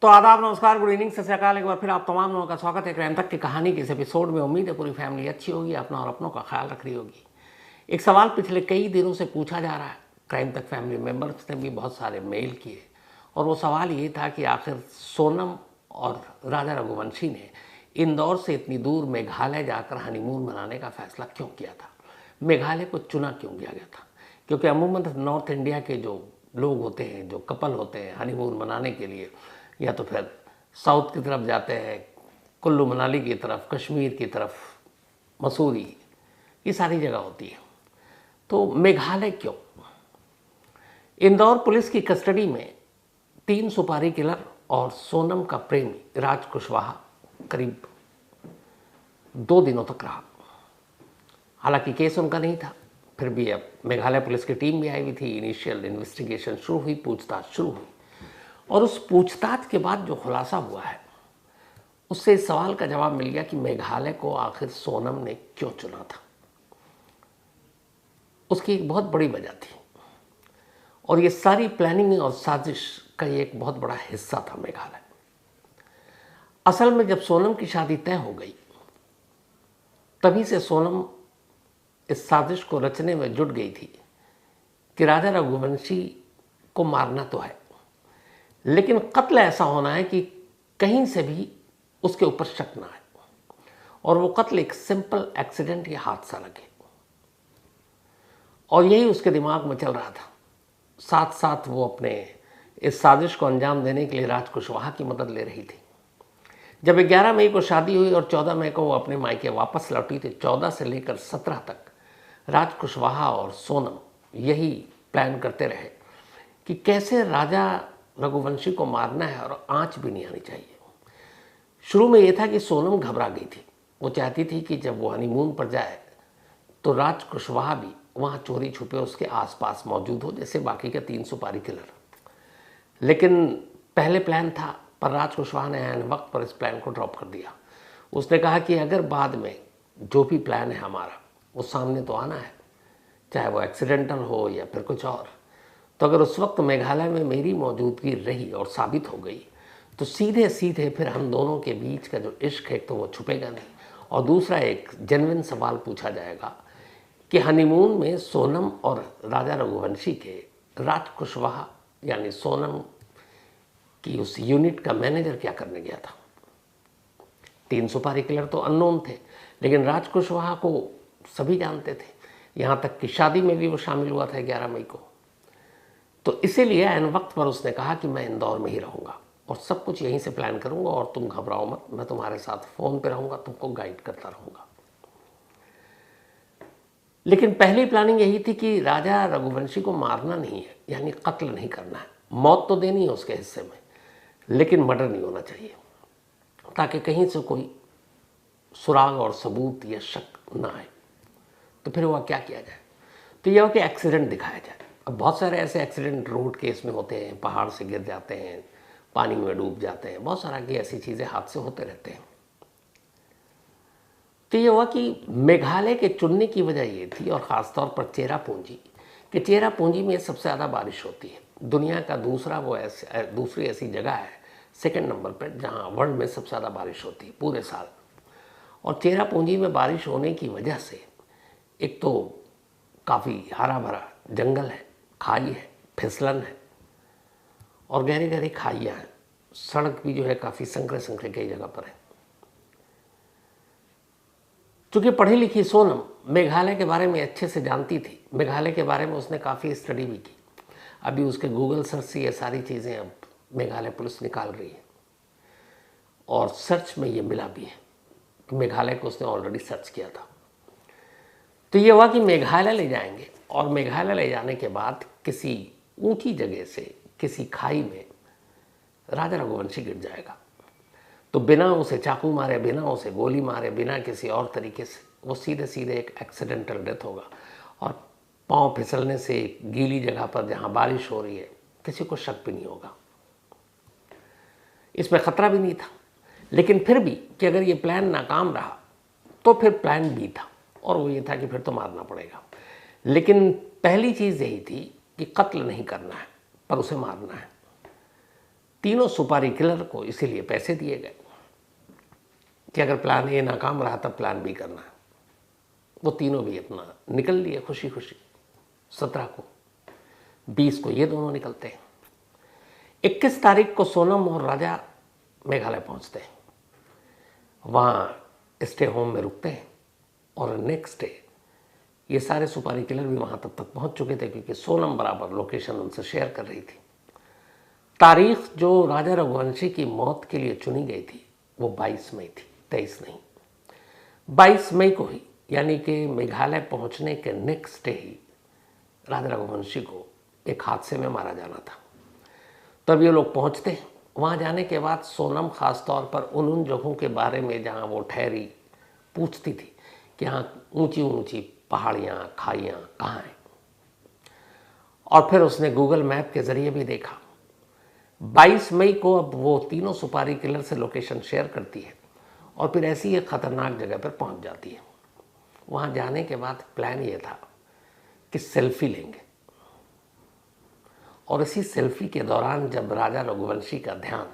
तो आदाब, नमस्कार, गुड इवनिंग, सत श्री अकाल। एक बार फिर आप तमाम लोगों का स्वागत है क्राइम तक की कहानी के इस एपिसोड में। उम्मीद है पूरी फैमिली अच्छी होगी, अपना और अपनों का ख्याल रख रही होगी। एक सवाल पिछले कई दिनों से पूछा जा रहा है, क्राइम तक फैमिली मेम्बर्स ने भी बहुत सारे मेल किए, और वो सवाल ये था कि आखिर सोनम और राजा रघुवंशी ने इंदौर से इतनी दूर मेघालय जाकर हनीमून मनाने का फैसला क्यों किया था, मेघालय को चुना क्यों किया गया था। क्योंकि अमूमन नॉर्थ इंडिया के जो लोग होते हैं, जो कपल होते हैं, हनीमून मनाने के लिए या तो फिर साउथ की तरफ जाते हैं, कुल्लू मनाली की तरफ, कश्मीर की तरफ, मसूरी, ये सारी जगह होती है। तो मेघालय क्यों? इंदौर पुलिस की कस्टडी में 3 सुपारी किलर और सोनम का प्रेमी राज कुशवाहा करीब 2 दिनों तक रहा। हालांकि केस उनका नहीं था, फिर भी अब मेघालय पुलिस की टीम भी आई हुई थी। इनिशियल इन्वेस्टिगेशन शुरू हुई, पूछताछ शुरू हुई, और उस पूछताछ के बाद जो खुलासा हुआ है उससे इस सवाल का जवाब मिल गया कि मेघालय को आखिर सोनम ने क्यों चुना था। उसकी एक बहुत बड़ी वजह थी, और ये सारी प्लानिंग और साजिश का ये एक बहुत बड़ा हिस्सा था मेघालय। असल में जब सोनम की शादी तय हो गई, तभी से सोनम इस साजिश को रचने में जुट गई थी कि राजा रघुवंशी को मारना तो है, लेकिन कत्ल ऐसा होना है कि कहीं से भी उसके ऊपर शक ना आए, और वो कत्ल एक सिंपल एक्सीडेंट या हादसा लगे। और यही उसके दिमाग में चल रहा था। साथ साथ वो अपने इस साजिश को अंजाम देने के लिए राज कुशवाहा की मदद ले रही थी। जब 11 मई को शादी हुई और 14 मई को वो अपने मायके वापस लौटी थी, 14 से लेकर 17 तक राज कुशवाहा और सोनम यही प्लान करते रहे कि कैसे राजा रघुवंशी को मारना है और आंच भी नहीं आनी चाहिए। शुरू में यह था कि सोनम घबरा गई थी। वो चाहती थी कि जब वो हनीमून पर जाए तो राज कुशवाहा भी वहाँ चोरी छुपे उसके आसपास मौजूद हो, जैसे बाकी के 3 सुपारी किलर। लेकिन पहले प्लान था, पर राज कुशवाहा ने ऐन वक्त पर इस प्लान को ड्रॉप कर दिया। उसने कहा कि अगर बाद में जो भी प्लान है हमारा वो सामने तो आना है, चाहे वो एक्सीडेंटल हो या फिर कुछ और, तो अगर उस वक्त मेघालय में मेरी मौजूदगी रही और साबित हो गई तो सीधे सीधे फिर हम दोनों के बीच का जो इश्क है तो वो छुपेगा नहीं, और दूसरा एक जेन्युइन सवाल पूछा जाएगा कि हनीमून में सोनम और राजा रघुवंशी के राज कुशवाहा यानी सोनम की उस यूनिट का मैनेजर क्या करने गया था। 3 सुपारी किलर तो अननोन थे, लेकिन राज कुशवाहा को सभी जानते थे। यहाँ तक कि शादी में भी वो शामिल हुआ था 11 मई को। तो इसीलिए ऐन वक्त पर उसने कहा कि मैं इंदौर में ही रहूँगा और सब कुछ यहीं से प्लान करूँगा, और तुम घबराओ मत, मैं तुम्हारे साथ फ़ोन पे रहूँगा, तुमको गाइड करता रहूँगा। लेकिन पहली प्लानिंग यही थी कि राजा रघुवंशी को मारना नहीं है, यानी कत्ल नहीं करना है। मौत तो देनी है उसके हिस्से में, लेकिन मर्डर नहीं होना चाहिए, ताकि कहीं से कोई सुराग और सबूत या शक ना आए। तो फिर वह क्या किया जाए? तो यह कि एक्सीडेंट दिखाया जाए। अब बहुत सारे ऐसे एक्सीडेंट रोड केस में होते हैं, पहाड़ से गिर जाते हैं, पानी में डूब जाते हैं, बहुत सारा की ऐसी चीज़ें, हादसे होते रहते हैं। तो ये हुआ कि मेघालय के चुनने की वजह ये थी, और ख़ासतौर पर चेरापूंजी, कि चेरापूंजी में सबसे ज़्यादा बारिश होती है। दुनिया का दूसरी ऐसी जगह है सेकंड नंबर पर जहाँ वर्ल्ड में सबसे ज़्यादा बारिश होती है पूरे साल। और चेरापूंजी में बारिश होने की वजह से एक तो काफ़ी हरा भरा जंगल है, खाई है, फिसलन है, और गहरी गहरी खाइयाँ हैं। सड़क भी जो है काफ़ी संकरे संकरे कई जगह पर है। चूँकि पढ़ी लिखी सोनम मेघालय के बारे में अच्छे से जानती थी, मेघालय के बारे में उसने काफ़ी स्टडी भी की। अभी उसके गूगल सर्च से ये सारी चीज़ें अब मेघालय पुलिस निकाल रही है, और सर्च में ये मिला भी है कि मेघालय को उसने ऑलरेडी सर्च किया था। तो ये हुआ कि मेघालय ले जाएंगे, और मेघालय ले जाने के बाद किसी ऊंची जगह से किसी खाई में राजा रघुवंशी गिर जाएगा। तो बिना उसे चाकू मारे, बिना उसे गोली मारे, बिना किसी और तरीके से वो सीधे सीधे एक एक्सीडेंटल डेथ होगा, और पाँव फिसलने से गीली जगह पर जहाँ बारिश हो रही है किसी को शक भी नहीं होगा। इसमें ख़तरा भी नहीं था। लेकिन फिर भी कि अगर ये प्लान नाकाम रहा तो फिर प्लान बी था, और वो ये था कि फिर तो मारना पड़ेगा। लेकिन पहली चीज़ यही थी कि कत्ल नहीं करना है, पर उसे मारना है। तीनों सुपारी किलर को इसीलिए पैसे दिए गए कि अगर प्लान ए नाकाम रहा तब प्लान बी करना है। वो तीनों भी अपना निकल लिए खुशी खुशी। 17 को, 20 को ये दोनों निकलते हैं। 21 तारीख को सोनम और राजा मेघालय पहुंचते हैं, वहाँ स्टे होम में रुकते हैं और नेक्स्ट डे ये सारे सुपारी किलर भी वहाँ तक पहुँच चुके थे क्योंकि सोनम बराबर लोकेशन उनसे शेयर कर रही थी। तारीख जो राजा रघुवंशी की मौत के लिए चुनी गई थी वो 22 मई थी, 23 नहीं। 22 मई को ही, यानी कि मेघालय पहुँचने के नेक्स्ट डे ही राजा रघुवंशी को एक हादसे में मारा जाना था। तब ये लोग पहुँचते हैं। वहाँ जाने के बाद सोनम ख़ास तौर पर उन जगहों के बारे में जहाँ वो ठहरी पूछती थी कि यहाँ ऊंची ऊंची पहाड़ियाँ, खाइयाँ कहाँ हैं। और फिर उसने गूगल मैप के ज़रिए भी देखा। 22 मई को अब वो तीनों सुपारी किलर से लोकेशन शेयर करती है और फिर ऐसी एक ख़तरनाक जगह पर पहुँच जाती है। वहाँ जाने के बाद प्लान ये था कि सेल्फी लेंगे, और इसी सेल्फी के दौरान जब राजा रघुवंशी का ध्यान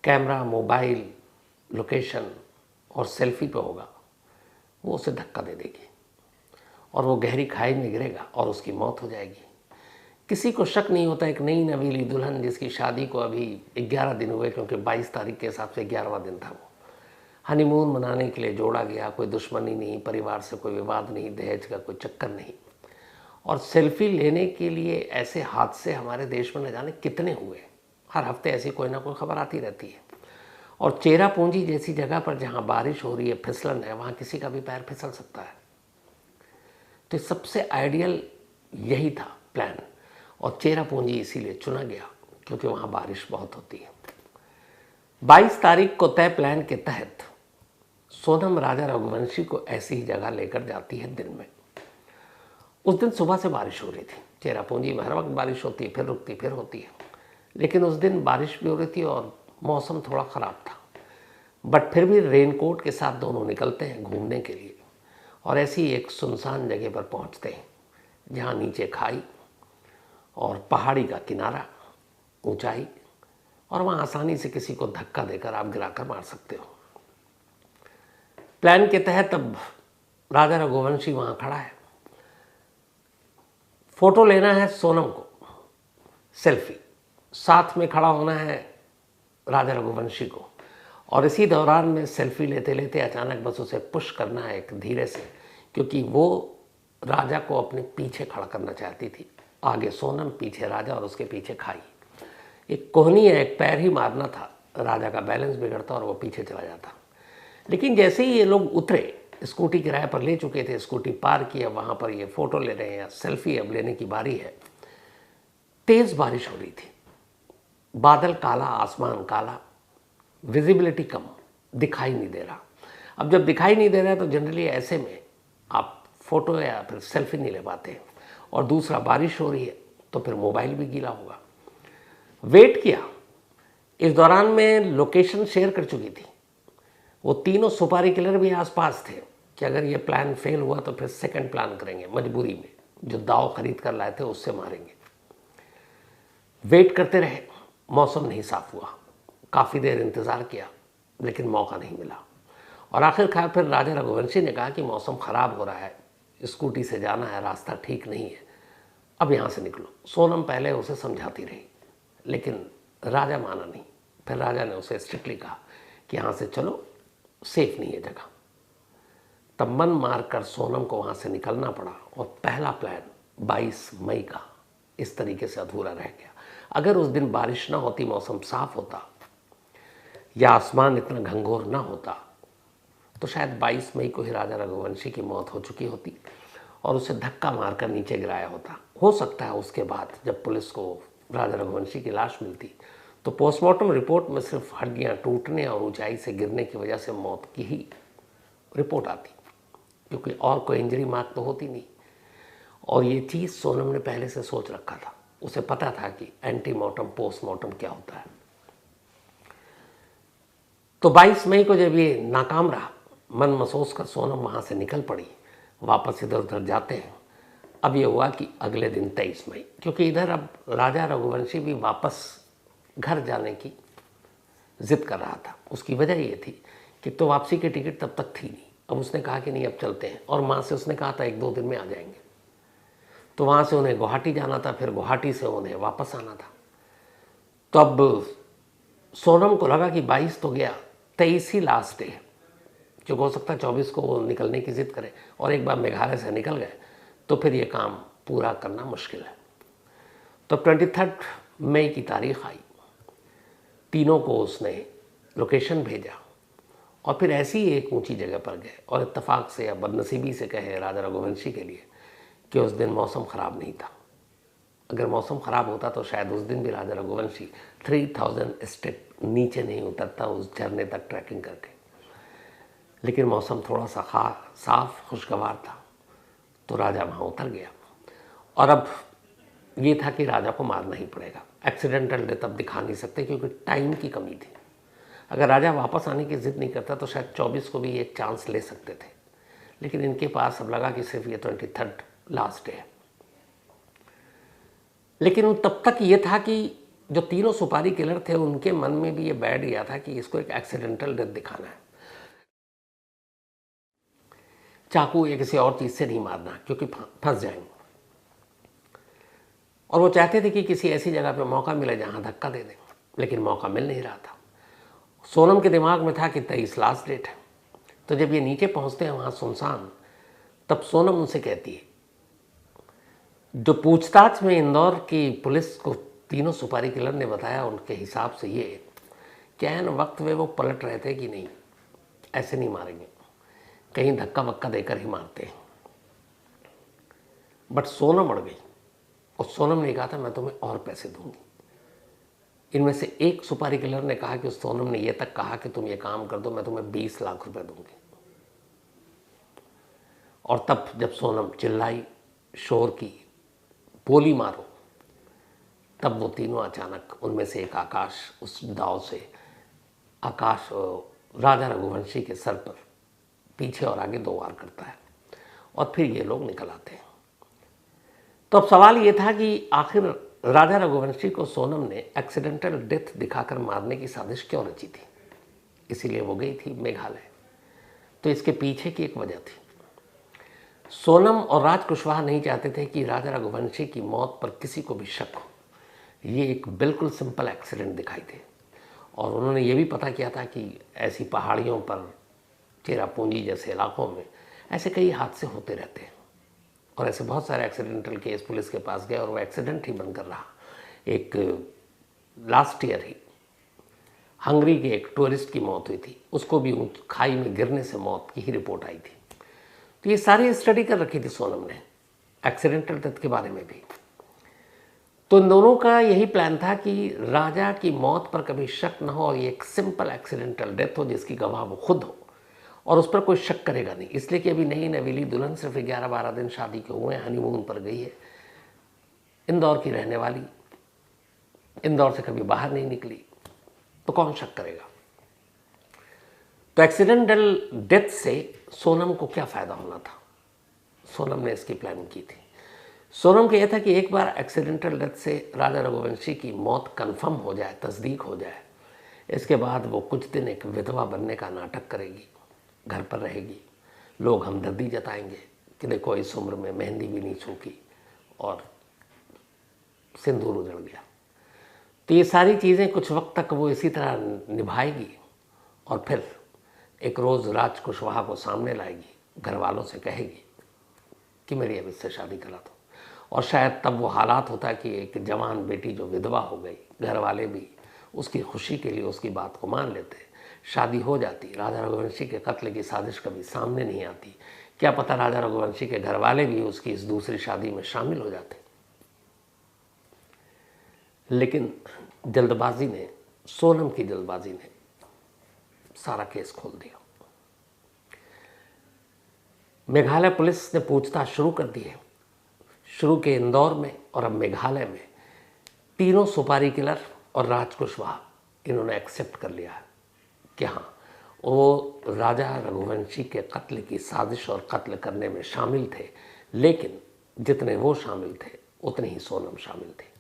कैमरा, मोबाइल, लोकेशन और सेल्फी पे होगा, वो उसे धक्का दे देगी और वो गहरी खाई में गिरेगा और उसकी मौत हो जाएगी। किसी को शक नहीं होता एक नई नवीली दुल्हन जिसकी शादी को अभी 11 दिन हुए, क्योंकि 22 तारीख के हिसाब से 11वां दिन था, वो हनीमून मनाने के लिए जोड़ा गया। कोई दुश्मनी नहीं, परिवार से कोई विवाद नहीं, दहेज का कोई चक्कर नहीं। और सेल्फी लेने के लिए ऐसे हादसे हमारे देश में न जाने कितने हुए। हर हफ्ते ऐसी कोई ना कोई खबर आती रहती है। और चेरापूंजी जैसी जगह पर जहाँ बारिश हो रही है, फिसलन है, वहाँ किसी का भी पैर फिसल सकता है। तो सबसे आइडियल यही था प्लान, और चेरापूंजी इसीलिए चुना गया क्योंकि वहाँ बारिश बहुत होती है। 22 तारीख को तय प्लान के तहत सोनम राजा रघुवंशी को ऐसी ही जगह लेकर जाती है दिन में। उस दिन सुबह से बारिश हो रही थी। चेरापूंजी में हर वक्त बारिश होती है, फिर रुकती, फिर होती है, लेकिन उस दिन बारिश भी हो रही थी और मौसम थोड़ा ख़राब था। बट फिर भी रेनकोट के साथ दोनों निकलते हैं घूमने के लिए और ऐसी एक सुनसान जगह पर पहुंचते हैं जहां नीचे खाई और पहाड़ी का किनारा, ऊंचाई, और वहां आसानी से किसी को धक्का देकर आप गिराकर मार सकते हो। प्लान के तहत अब राजा रघुवंशी वहां खड़ा है। फोटो लेना है सोनम को, सेल्फी, साथ में खड़ा होना है राजा रघुवंशी को, और इसी दौरान में सेल्फी लेते लेते अचानक बस उसे पुश करना है एक धीरे से, क्योंकि वो राजा को अपने पीछे खड़ा करना चाहती थी। आगे सोनम, पीछे राजा और उसके पीछे खाई। एक कोहनी है, एक पैर ही मारना था, राजा का बैलेंस बिगड़ता और वो पीछे चला जाता। लेकिन जैसे ही ये लोग उतरे, स्कूटी किराए पर ले चुके थे, स्कूटी पार किया, वहाँ पर ये फ़ोटो ले रहे हैं, सेल्फी अब लेने की बारी है। तेज़ बारिश हो रही थी, बादल काला, आसमान काला, विजिबिलिटी कम, दिखाई नहीं दे रहा। अब जब दिखाई नहीं दे रहा है तो जनरली ऐसे में आप फ़ोटो या फिर सेल्फी नहीं ले पाते, और दूसरा बारिश हो रही है तो फिर मोबाइल भी गीला होगा। वेट किया। इस दौरान में लोकेशन शेयर कर चुकी थी। वो तीनों सुपारी किलर भी आसपास थे कि अगर ये प्लान फेल हुआ तो फिर सेकंड प्लान करेंगे, मजबूरी में जो दाव खरीद कर लाए थे उससे मारेंगे। वेट करते रहे, मौसम नहीं साफ हुआ। काफ़ी देर इंतज़ार किया लेकिन मौका नहीं मिला, और आखिरकार फिर राजा रघुवंशी ने कहा कि मौसम ख़राब हो रहा है, स्कूटी से जाना है, रास्ता ठीक नहीं है, अब यहाँ से निकलो। सोनम पहले उसे समझाती रही लेकिन राजा माना नहीं। फिर राजा ने उसे स्ट्रिक्टली कहा कि यहाँ से चलो, सेफ नहीं है जगह। तब मन मारकर सोनम को वहाँ से निकलना पड़ा और पहला प्लान 22 मई का इस तरीके से अधूरा रह गया। अगर उस दिन बारिश ना होती, मौसम साफ होता या आसमान इतना घंघोर ना होता, तो शायद 22 मई को ही राजा रघुवंशी की मौत हो चुकी होती और उसे धक्का मारकर नीचे गिराया होता। हो सकता है उसके बाद जब पुलिस को राजा रघुवंशी की लाश मिलती तो पोस्टमार्टम रिपोर्ट में सिर्फ हड्डियां टूटने और ऊंचाई से गिरने की वजह से मौत की ही रिपोर्ट आती, क्योंकि और कोई इंजरी मार्क तो होती नहीं। और ये चीज़ सोनम ने पहले से सोच रखा था। उसे पता था कि एंटीमॉर्टम, पोस्टमार्टम क्या होता है। तो 22 मई को जब ये नाकाम रहा, मन महसूस कर सोनम वहाँ से निकल पड़ी। वापस इधर उधर जाते हैं। अब ये हुआ कि अगले दिन 23 मई, क्योंकि इधर अब राजा रघुवंशी भी वापस घर जाने की जिद कर रहा था। उसकी वजह ये थी कि तो वापसी की टिकट तब तक थी नहीं। अब उसने कहा कि नहीं अब चलते हैं, और माँ से उसने कहा था 1-2 दिन में आ जाएंगे। तो वहाँ से उन्हें गुवाहाटी जाना था, फिर गुवाहाटी से उन्हें वापस आना था। तो अब सोनम को लगा कि 22 तो गया, 23 ही लास्ट डे है, जो हो सकता है 24 को वो निकलने की जिद करे, और एक बार मेघालय से निकल गए तो फिर ये काम पूरा करना मुश्किल है। तो 23 मई की तारीख आई, तीनों को उसने लोकेशन भेजा और फिर ऐसी एक ऊंची जगह पर गए। और इत्तेफाक से या बदनसीबी से कहे राजा रघुवंशी के लिए कि उस दिन मौसम ख़राब नहीं था। अगर मौसम ख़राब होता तो शायद उस दिन भी राजा रघुवंशी 3000 स्टेप नीचे नहीं उतरता उस झरने तक ट्रैकिंग करके। लेकिन मौसम थोड़ा सा साफ खुशगवार था तो राजा वहाँ उतर गया। और अब ये था कि राजा को मारना ही पड़ेगा। एक्सीडेंटल डेथ अब दिखा नहीं सकते क्योंकि टाइम की कमी थी। अगर राजा वापस आने की जिद नहीं करता तो शायद 24 को भी एक चांस ले सकते थे, लेकिन इनके पास अब लगा कि सिर्फ ये 23 लास्ट डे है। लेकिन तब तक ये था कि जो तीनों सुपारी किलर थे उनके मन में भी ये बैठ गया था कि इसको एक एक्सीडेंटल डेथ दिखाना है, चाकू या किसी और चीज़ से नहीं मारना क्योंकि फंस जाएंगे। और वो चाहते थे कि किसी ऐसी जगह पे मौका मिले जहाँ धक्का दे दें, लेकिन मौका मिल नहीं रहा था। सोनम के दिमाग में था कि 23 लास्ट डेट है। तो जब ये नीचे पहुँचते हैं वहाँ सुनसान, तब सोनम उनसे कहती है, जो पूछताछ में इंदौर की पुलिस को तीनों सुपारी किलर ने बताया उनके हिसाब से ये क्या है न वक्त में वो पलट रहे थे कि नहीं ऐसे नहीं मारेंगे, कहीं धक्का वक्का देकर ही मारते हैं। बट सोनम अड़ गई और सोनम ने कहा था मैं तुम्हें और पैसे दूंगी। इनमें से एक सुपारी किलर ने कहा कि सोनम ने यह तक कहा कि तुम ये काम कर दो, मैं तुम्हें 20 लाख रुपए दूंगी। और तब जब सोनम चिल्लाई शोर की बोली मारो, तब वो तीनों अचानक उनमें से एक आकाश उस दाव से आकाश राजा रघुवंशी के सर पर पीछे और आगे 2 वार करता है और फिर ये लोग निकल आते हैं। तो अब सवाल ये था कि आखिर राजा रघुवंशी को सोनम ने एक्सीडेंटल डेथ दिखाकर मारने की साजिश क्यों रची थी। इसीलिए वो गई थी मेघालय। तो इसके पीछे की एक वजह थी, सोनम और राज कुशवाहा नहीं चाहते थे कि राजा रघुवंशी की मौत पर किसी को भी शक हो। ये एक बिल्कुल सिंपल एक्सीडेंट दिखाई थे और उन्होंने ये भी पता किया था कि ऐसी पहाड़ियों पर चेरापूंजी जैसे इलाकों में ऐसे कई हादसे होते रहते हैं और ऐसे बहुत सारे एक्सीडेंटल केस पुलिस के पास गए और वो एक्सीडेंट ही बनकर रहा। एक लास्ट ईयर ही हंगरी के एक टूरिस्ट की मौत हुई थी, उसको भी खाई में गिरने से मौत की ही रिपोर्ट आई थी। तो ये सारी स्टडी कर रखी थी सोनम ने एक्सीडेंटल डेथ के बारे में भी। तो इन दोनों का यही प्लान था कि राजा की मौत पर कभी शक न हो और ये एक सिंपल एक्सीडेंटल डेथ हो जिसकी गवाह वो खुद हो और उस पर कोई शक करेगा नहीं। इसलिए कि अभी नई नवेली दुल्हन सिर्फ 11-12 दिन शादी के हुए, हनीमून पर गई है, इंदौर की रहने वाली, इंदौर से कभी बाहर नहीं निकली, तो कौन शक करेगा। तो एक्सीडेंटल डेथ से सोनम को क्या फ़ायदा होना था, सोनम ने इसकी प्लानिंग की थी। सोनम का यह था कि एक बार एक्सीडेंटल डेथ से राजा रघुवंशी की मौत कंफर्म हो जाए, तस्दीक हो जाए, इसके बाद वो कुछ दिन एक विधवा बनने का नाटक करेगी, घर पर रहेगी, लोग हमदर्दी जताएंगे कि देखो इस उम्र में मेहंदी भी नहीं छूकी और सिंदूर उजड़ गया। तो ये सारी चीज़ें कुछ वक्त तक वो इसी तरह निभाएगी और फिर एक रोज़ राज कुशवाहा को सामने लाएगी, घर वालों से कहेगी कि मेरी अब इससे शादी करा दो। और शायद तब वो हालात होता कि एक जवान बेटी जो विधवा हो गई, घर वाले भी उसकी खुशी के लिए उसकी बात को मान लेते, शादी हो जाती, राजा रघुवंशी के कत्ल की साजिश कभी सामने नहीं आती। क्या पता राजा रघुवंशी के घर वाले भी उसकी इस दूसरी शादी में शामिल हो जाते। लेकिन जल्दबाजी ने, सोनम की जल्दबाजी ने सारा केस खोल दिया। मेघालय पुलिस ने पूछताछ शुरू कर दी है। शुरू के इंदौर में और अब मेघालय में तीनों सुपारी किलर और राज कुशवाहा इन्होंने एक्सेप्ट कर लिया है कि हाँ वो राजा रघुवंशी के कत्ल की साजिश और कत्ल करने में शामिल थे, लेकिन जितने वो शामिल थे उतने ही सोनम शामिल थी।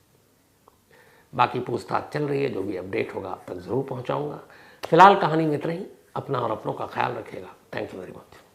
बाकी पूछताछ चल रही है, जो भी अपडेट होगा आप तक ज़रूर पहुंचाऊंगा। फिलहाल कहानी में इतना ही। अपना और अपनों का ख्याल रखिएगा। Thank you very much.